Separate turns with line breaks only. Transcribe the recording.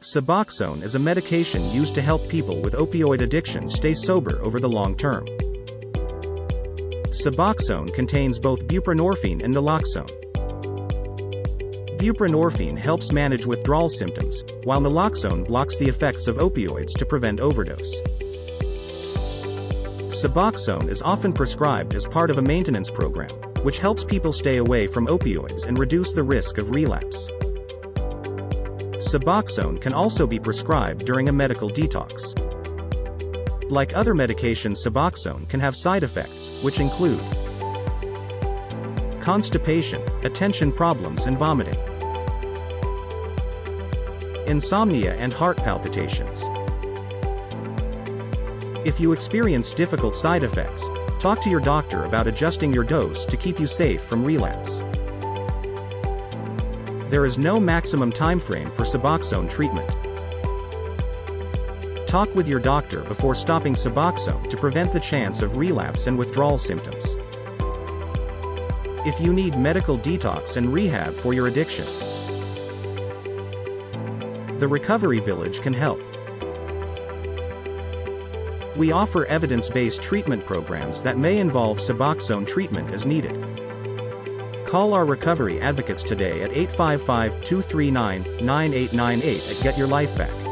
Suboxone is a medication used to help people with opioid addiction stay sober over the long term. Suboxone contains both buprenorphine and naloxone. Buprenorphine helps manage withdrawal symptoms, while naloxone blocks the effects of opioids to prevent overdose. Suboxone is often prescribed as part of a maintenance program, which helps people stay away from opioids and reduce the risk of relapse. Suboxone can also be prescribed during a medical detox. Like other medications, Suboxone can have side effects, which include constipation, attention problems and vomiting, insomnia and heart palpitations. If you experience difficult side effects, talk to your doctor about adjusting your dose to keep you safe from relapse. There is no maximum time frame for Suboxone treatment. Talk with your doctor before stopping Suboxone to prevent the chance of relapse and withdrawal symptoms. If you need medical detox and rehab for your addiction, the Recovery Village can help. We offer evidence-based treatment programs that may involve Suboxone treatment as needed. Call our recovery advocates today at 855-239-9898 and get your life back.